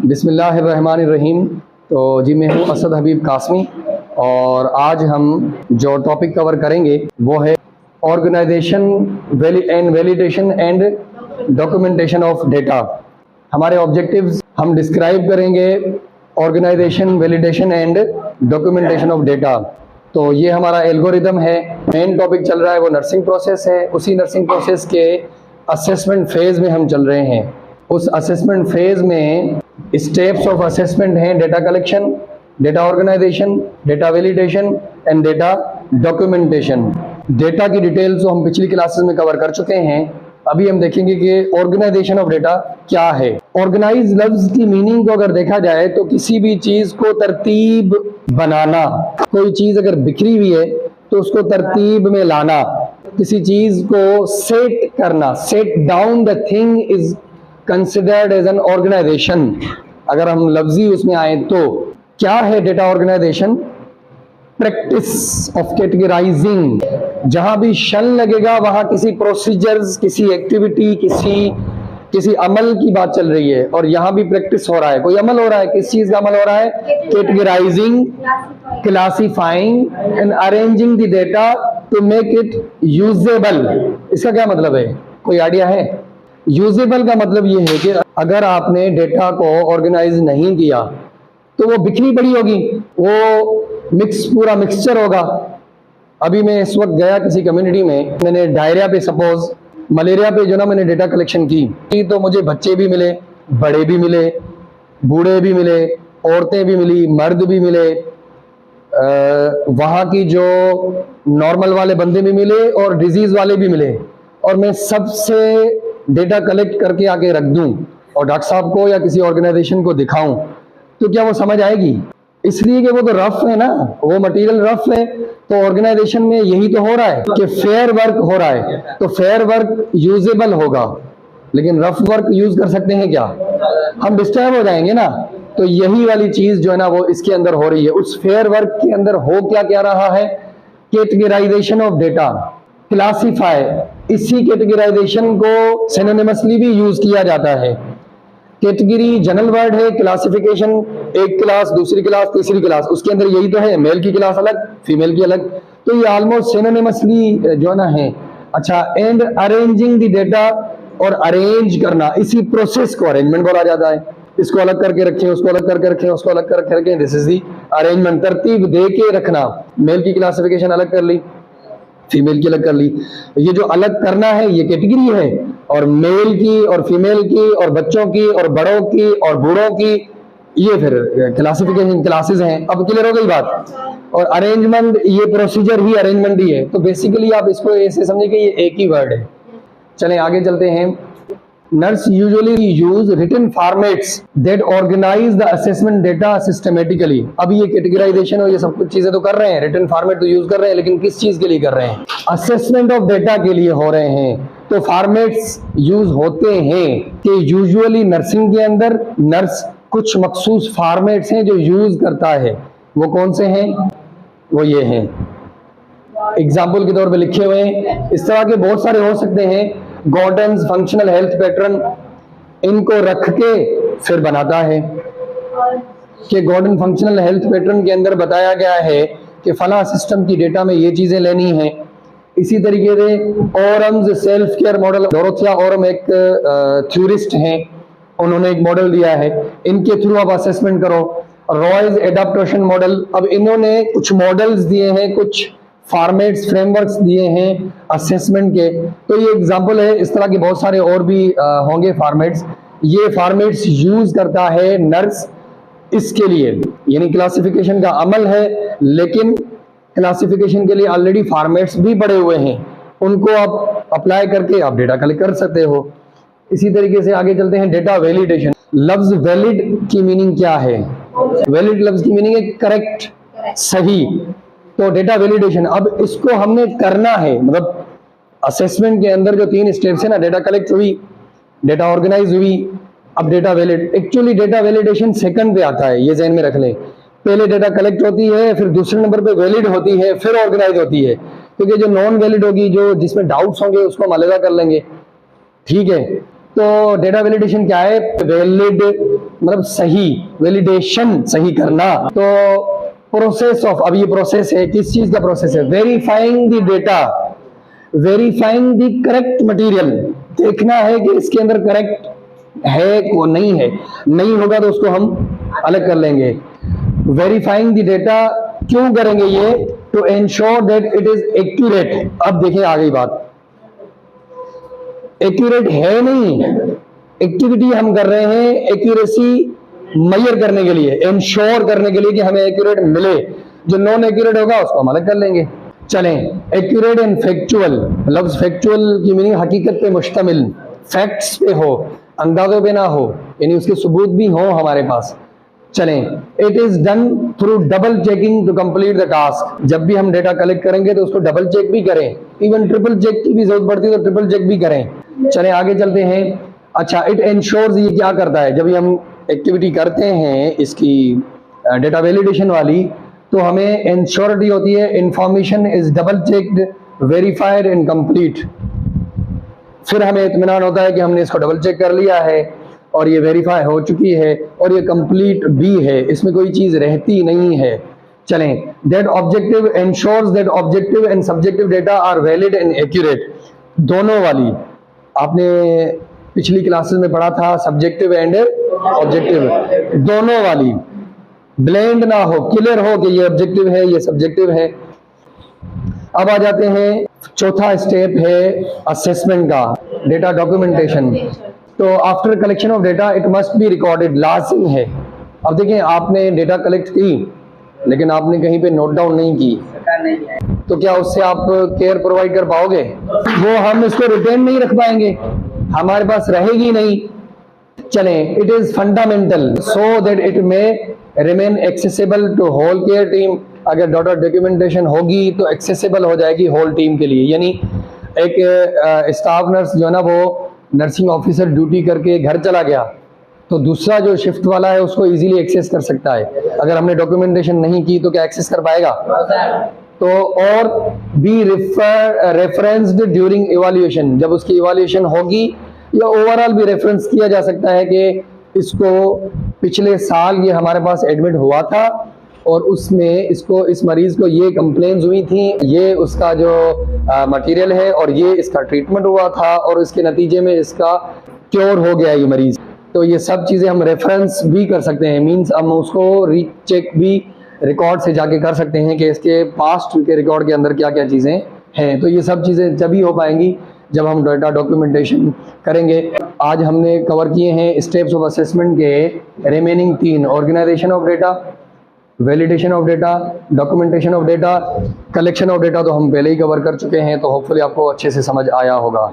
बिस्मिल्लाहिर्रहमानिर्रहीम। तो जी मैं हूँ असद हबीब कासमी और आज हम जो टॉपिक कवर करेंगे वो है organization and validation and documentation of data. हमारे ऑब्जेक्टिव्स हम डिस्क्राइब करेंगे organization, validation and documentation of data. तो ये हमारा एल्गोरिदम है। मेन टॉपिक चल रहा है वो नर्सिंग प्रोसेस है। उसी नर्सिंग प्रोसेस के असेसमेंट फेज में हम चल रहे हैं। उस असेसमेंट फेज में स्टेप्स ऑफ असेसमेंट हैं data collection, data organization, data validation and data documentation. Data की डिटेल्स तो हम पिछली क्लासेस में कवर कर चुके हैं। अभी हम देखेंगे कि ऑर्गेनाइजेशन ऑफ डेटा क्या है। ऑर्गेनाइज लफ्ज की मीनिंग को अगर देखा जाए तो किसी भी चीज को तरतीब बनाना। कोई चीज अगर बिखरी हुई है तो उसको तरतीब में लाना, किसी चीज को सेट करना, set down the thing is considered as an organization. अगर हम लफ्जी उसमें आए तो क्या है data organization? Practice of categorizing. जहां भी शन लगेगा वहां किसी प्रोसीजर्स, किसी एक्टिविटी, किसी अमल की बात चल रही है और यहाँ भी प्रैक्टिस हो रहा है, कोई अमल हो रहा है। किस चीज का अमल हो रहा है? Categorizing, classifying and arranging the data to make it usable. इसका क्या मतलब है? कोई आइडिया है? यूजेबल का मतलब ये है कि अगर आपने डेटा को ऑर्गेनाइज नहीं किया तो वो बिखरी पड़ी होगी, वो पूरा मिक्सचर होगा। अभी मैं इस वक्त गया किसी कम्युनिटी में, मैंने डायरिया पे, सपोज मलेरिया पे जो ना मैंने डेटा कलेक्शन की तो मुझे बच्चे भी मिले, बड़े भी मिले, बूढ़े भी मिले, औरतें भी मिली, मर्द भी मिले, वहाँ की जो नॉर्मल वाले बंदे भी मिले और डिजीज वाले भी मिले। और मैं सबसे डेटा कलेक्ट करके आके रख दूं और डॉक्टर साहब को या किसी ऑर्गेनाइजेशन को दिखाऊं तो क्या वो समझ आएगी? इसलिए कि वो तो रफ है ना, वो मटेरियल रफ है। तो ऑर्गेनाइजेशन में यही तो हो रहा है कि फेयर वर्क हो रहा है, तो फेयर वर्क यूजेबल होगा, लेकिन रफ वर्क यूज कर सकते हैं क्या? हम डिस्टर्ब हो जाएंगे ना। तो यही वाली चीज जो है ना वो इसके अंदर हो रही है। उस फेयर वर्क के अंदर हो क्या रहा है? Categorization of data, classify. इसी कैटेगराइजेशन को सिनोनिमसली भी यूज किया जाता है। कैटेगरी जनरल वर्ड है, क्लासिफिकेशन एक क्लास, दूसरी क्लास, तीसरी क्लास, उसके अंदर यही तो है, मेल की क्लास अलग, फीमेल की अलग। तो ये ऑलमोस्ट सिनोनिमसली जो ना है। अच्छा, एंड अरेंजिंग द डेटा, और अरेंज करना, इसी प्रोसेस को अरेंजमेंट बोला जाता है। इसको अलग करके रखें, उसको अलग करके रखें, उसको अलग करके रखें, दिस इज दी अरेंजमेंट। तरतीब दे के रखना। मेल की क्लासिफिकेशन अलग कर ली, फीमेल की अलग कर ली। ये जो अलग करना है ये कैटेगरी है, और मेल की और फीमेल की और बच्चों की और बड़ों की और बूढ़ों की, ये फिर क्लासिफिकेशन क्लासेस हैं। अब क्लियर हो गई बात? और अरेंजमेंट, ये प्रोसीजर ही अरेंजमेंट ही है। तो बेसिकली आप इसको ऐसे समझिए कि ये एक ही वर्ड है। चलें आगे चलते हैं। Nurse usually use written formats that organize the assessment data systematically। अब ये कैटेगराइजेशन और ये सब कुछ चीजें तो कर रहे हैं, रिटन फॉर्मेट तो यूज कर रहे हैं, लेकिन किस चीज के लिए कर रहे हैं? असेसमेंट ऑफ डेटा के लिए हो रहे हैं। तो फॉर्मेट्स यूज होते हैं कि यूजुअली नर्सिंग के अंदर नर्स कुछ मखसूस फॉर्मेट्स हैं जो यूज करता है। वो कौन से हैं? वो ये हैं, एग्जाम्पल के तौर पे लिखे हुए हैं। इस तरह के बहुत सारे हो सकते हैं। गॉर्डन्स फंक्शनल हेल्थ पैटर्न, इनको रख के फिर बनाता है कि गॉर्डन फंक्शनल हेल्थ पैटर्न के अंदर बताया गया है कि फला सिस्टम की डेटा में ये चीजें लेनी है। इसी तरीके से Orem's self care model, Dorothea Orem एक थ्योरिस्ट हैं, उन्होंने एक मॉडल दिया है, इनके थ्रू आप असेसमेंट करो। रॉयज एडाप्टेशन मॉडल, अब इन्होंने कुछ मॉडल्स दिए हैं, कुछ फॉर्मेट्स, फ्रेमवर्क्स दिए हैं असेसमेंट के। तो ये एग्जांपल है, इस तरह के बहुत सारे और भी होंगे फॉर्मेट्स। ये फॉर्मेट्स यूज करता है नर्स इसके लिए, यानी क्लासिफिकेशन का अमल है, लेकिन क्लासिफिकेशन के लिए ऑलरेडी फॉर्मेट्स भी पड़े हुए हैं, उनको आप अप्लाई करके आप डेटा कलेक्ट कर सकते हो। इसी तरीके से आगे चलते हैं। Data validation. लफ्ज वैलिड की मीनिंग क्या है? वैलिड लफ्ज की मीनिंग है करेक्ट, सही। तो डेटा वैलिडेशन, अब इसको हमने करना है, मतलब असेसमेंट के अंदर जो 3 स्टेप्स है ना, डेटा कलेक्ट हुई, डेटा ऑर्गेनाइज हुई, अब data valid. Actually data validation second पे आता है, ये ज़हन में रख लें। पहले डेटा कलेक्ट होती है, फिर दूसरे नंबर पे वैलिड होती है, फिर ऑर्गेनाइज होती है। क्योंकि जो नॉन वैलिड होगी, जो जिसमें डाउट्स होंगे, उसको हम अलग कर लेंगे, ठीक है। तो डेटा वैलिडेशन क्या है? वैलिड मतलब सही, वैलिडेशन सही करना। तो प्रोसेस ऑफ, अब ये प्रोसेस है, किस चीज का प्रोसेस है? Verifying the data, verifying the correct material, देखना है कि इसके अंदर करेक्ट है वो नहीं है, नहीं होगा तो उसको हम अलग कर लेंगे। वेरीफाइंग द डेटा क्यों करेंगे ये? To ensure that it is accurate. अब देखें आ गई बात, एक्यूरेट है नहीं, एक्टिविटी हम कर रहे हैं एक्यूरेसी मेजर करने के लिए, इंश्योर करने के लिए कि हमें एक्यूरेट मिले। जो नॉन एक्यूरेट होगा उसको हम अलग कर लेंगे। चलें, एक्यूरेट एंड फैक्चुअल, लफ्ज फैक्चुअल की मीनिंग हकीकत पे मुश्तमिल, फैक्ट्स पे हो, अंदाजों पे ना हो, यानी उसके सबूत भी हो हमारे पास। चलें, it is done through double checking to complete the task. जब भी हम डेटा कलेक्ट करेंगे तो उसको डबल चेक भी करें, इवन ट्रिपल चेक की भी जरूरत पड़ती है तो ट्रिपल चेक भी करें। चलें आगे चलते हैं। अच्छा, इट एंश्योर्स, ये क्या करता है? जब हम एक्टिविटी करते हैं इसकी डेटा वैलिडेशन वाली, तो हमें इंश्योरिटी होती है, information is double checked, verified and complete. फिर हमें इत्मीनान होता है कि हमने इसको डबल चेक कर लिया है और ये वेरीफाई हो चुकी है और ये कंप्लीट भी है, इसमें कोई चीज रहती नहीं है। चलें, that objective ensures that objective and subjective data are valid and accurate. दोनों वाली आपने पिछली क्लासेस में पढ़ा था, सब्जेक्टिव एंड ऑब्जेक्टिव, दोनों वाली, ब्लेंड ना हो, क्लियर हो कि ये ऑब्जेक्टिव है ये सब्जेक्टिव है। अब आ जाते हैं, चौथा स्टेप है असेसमेंट का, डेटा डॉक्यूमेंटेशन। तो after collection of data it must be recorded, लाजिम है। अब देखिए, आपने डेटा कलेक्ट की लेकिन आपने कहीं पे नोट डाउन नहीं की, तो क्या उससे आप केयर प्रोवाइड कर पाओगे? वो हम इसको रिटेन नहीं रख पाएंगे, हमारे पास रहेगी नहीं। चलें, it is fundamental so that it may remain accessible to whole care team. अगर डाटा डॉक्यूमेंटेशन होगी तो एक्सेसिबल हो जाएगी होल टीम के लिए, यानी एक स्टाफ नर्स जो है ना, वो नर्सिंग ऑफिसर ड्यूटी करके घर चला गया तो दूसरा जो शिफ्ट वाला है उसको इजीली एक्सेस कर सकता है। अगर हमने डॉक्यूमेंटेशन नहीं की तो क्या एक्सेस कर पाएगा? तो और बी रेफरेंस्ड ड्यूरिंग इवैल्यूएशन, जब उसकी इवैल्यूएशन होगी या ओवरऑल भी रेफरेंस किया जा सकता है कि इसको पिछले साल ये हमारे पास एडमिट हुआ था और उसमें इसको, इस मरीज को ये कंप्लेंट्स हुई थी, ये उसका जो मटेरियल है और ये इसका ट्रीटमेंट हुआ था और इसके नतीजे में इसका क्योर हो गया ये मरीज। तो ये सब चीज़ें हम रेफरेंस भी कर सकते हैं, मींस हम उसको रीचेक भी रिकॉर्ड से जाके कर सकते हैं कि इसके पास्ट के रिकॉर्ड के अंदर क्या क्या चीज़ें हैं। तो ये सब चीज़ें जब ही हो पाएंगी जब हम डेटा डॉक्यूमेंटेशन करेंगे। आज हमने कवर किए हैं स्टेप्स ऑफ असेसमेंट के remaining 3, organization of data, validation of data, documentation of data, collection of data तो हम पहले ही कवर कर चुके हैं, तो होपफुली आपको अच्छे से समझ आया होगा।